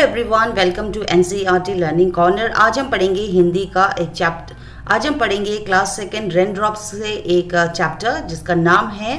Everyone, welcome to NCERT learning corner. आज हम पढ़ेंगे हिंदी का एक चैप्टर। आज हम पढ़ेंगे क्लास सेकेंड रेन ड्रॉप्स से एक चैप्टर जिसका नाम है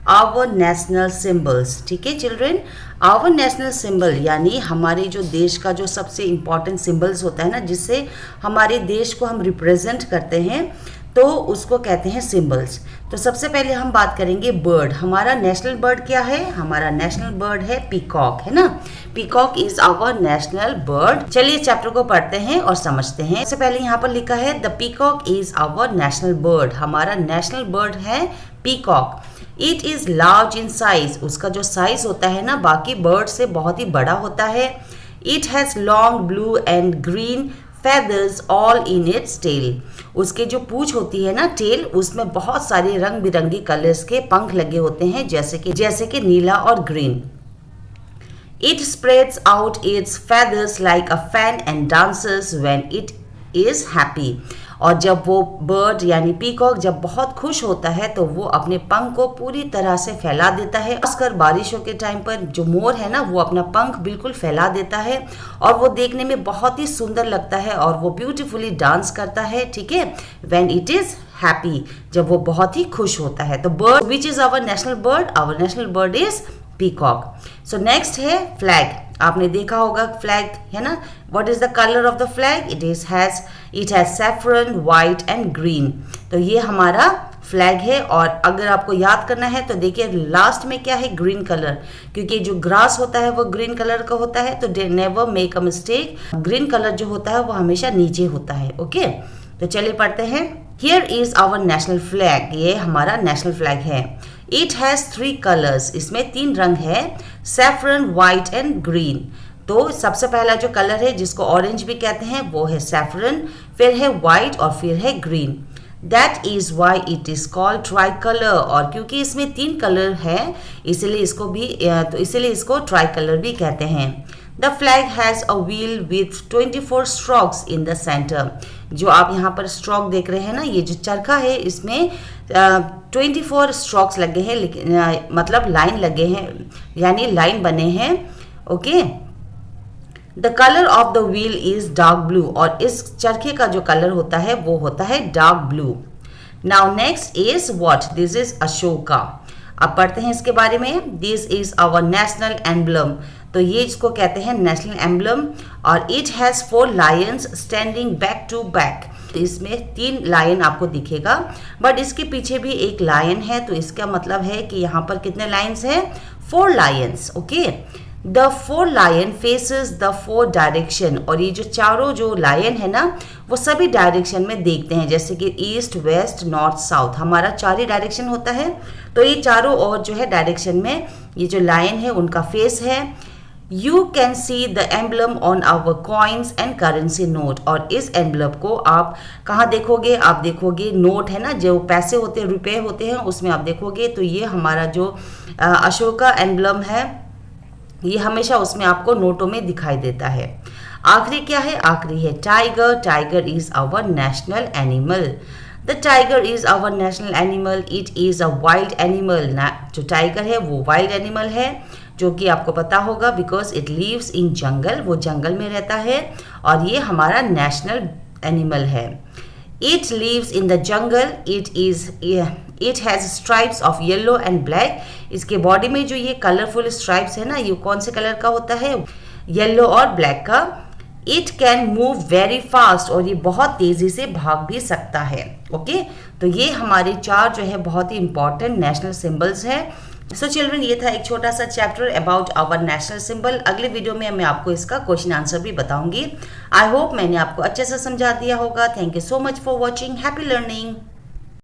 आवर नेशनल सिंबल्स। ठीक है चिल्ड्रेन, आवर नेशनल सिंबल यानी हमारे जो देश का जो सबसे इम्पॉर्टेंट सिंबल्स होता है ना, जिससे हमारे देश को हम रिप्रेजेंट करते हैं, तो उसको कहते हैं सिंबल्स। तो सबसे पहले हम बात करेंगे बर्ड। हमारा नेशनल बर्ड क्या है? हमारा नेशनल बर्ड है पीकॉक, है ना। Peacock is our national bird. चलिए चैप्टर को पढ़ते हैं और समझते हैं। सबसे पहले यहाँ पर लिखा है the peacock is our national bird. हमारा नेशनल बर्ड है peacock. It is large in size. उसका जो साइज होता है ना, बाकी बर्ड से बहुत ही बड़ा होता है। It has long blue and green feathers all in its tail। उसके जो पूंछ होती है ना, टेल, उसमें बहुत सारे रंग बिरंगी कलर्स के पंख लगे होते हैं, जैसे कि नीला और green. It spreads out its feathers like a fan and dances when it is happy। और जब वो बर्ड यानी पीकॉक जब बहुत खुश होता है तो वो अपने पंख को पूरी तरह से फैला देता है। खासकर बारिशों के टाइम पर जो मोर है ना, वो अपना पंख बिल्कुल फैला देता है और वो देखने में बहुत ही सुंदर लगता है और वो ब्यूटीफुली डांस करता है। ठीक है, व्हेन इट इज हैप्पी, जब वो बहुत ही खुश होता है। तो bird which is our national bird? Our national bird is peacock. So next है फ्लैग। आपने देखा होगा फ्लैग, है ना। What is the colour of the flag? It has saffron, white and green. तो ये हमारा फ्लैग है। और अगर आपको याद करना है तो देखिए लास्ट में क्या है, ग्रीन कलर, क्योंकि जो ग्रास होता है वो ग्रीन कलर का होता है। तो never make a mistake, green colour जो होता है वो हमेशा नीचे होता है। ओके, तो चलिए पढ़ते हैं। Here is our national flag. ये हमारा नेशनल फ्लैग है। It has 3 colours. इसमें 3 रंग है, सैफरन, व्हाइट एंड ग्रीन। तो सबसे पहला जो कलर है, जिसको ऑरेंज भी कहते हैं, वो है सैफरन, फिर है व्हाइट और फिर है green. That is why it is called try colour. और क्योंकि इसमें 3 कलर है, इसीलिए इसको ट्राई कलर भी कहते हैं। The flag has a wheel with 24 strokes in the centre. जो आप यहाँ पर स्ट्रोक देख रहे हैं ना, ये जो चरखा है, इसमें 24 स्ट्रोक्स लगे हैं, लेकिन मतलब लाइन लगे हैं, यानी लाइन बने हैं। Okay, the colour of the wheel is dark blue. और इस चरखे का जो कलर होता है वो होता है dark blue. Now next is what? This is Ashoka. अब पढ़ते हैं इसके बारे में। This is our national emblem. तो ये इसको कहते हैं नेशनल एम्बलम। और it has 4 lions standing back to back. इसमें 3 लायन आपको दिखेगा, बट इसके पीछे भी एक लायन है। तो इसका मतलब है कि यहाँ पर कितने लायंस हैं? 4 lions. Okay, the 4 lion faces the 4 direction. और ये जो चारों जो लायन है ना, वो सभी डायरेक्शन में देखते हैं, जैसे कि ईस्ट, वेस्ट, नॉर्थ, साउथ। हमारा 4 ही डायरेक्शन होता है। तो ये चारों और जो है डायरेक्शन में ये जो लायन है उनका फेस है। You can see the emblem on our coins and currency note. और इस एम्बलम को आप कहाँ देखोगे? आप देखोगे नोट है ना, जो पैसे होते हैं, रुपए होते हैं, उसमें आप देखोगे। तो ये हमारा जो अशोका एम्बलम है, ये हमेशा उसमें आपको नोटों में दिखाई देता है। आखिरी क्या है? आखिरी है tiger. Tiger is our national animal. The tiger is our national animal. It is a wild animal. जो टाइगर है वो वाइल्ड एनिमल है, जो कि आपको पता होगा, because it lives in jungle. वो जंगल में रहता है और ये हमारा नेशनल एनिमल है। It lives in the jungle. It has stripes of yellow and black. इसके बॉडी में जो ये कलरफुल स्ट्राइप्स है ना, ये कौन से कलर का होता है? येलो और ब्लैक का। It can move very fast. और ये बहुत तेजी से भाग भी सकता है। ओके, तो ये हमारे 4 जो है बहुत ही इंपॉर्टेंट नेशनल सिंबल्स है। सो चिल्ड्रन, ये था एक छोटा सा chapter about our national symbol. अगले वीडियो में मैं आपको इसका क्वेश्चन आंसर भी बताऊंगी। आई होप मैंने आपको अच्छे से समझा दिया होगा। Thank you so much for watching. Happy learning.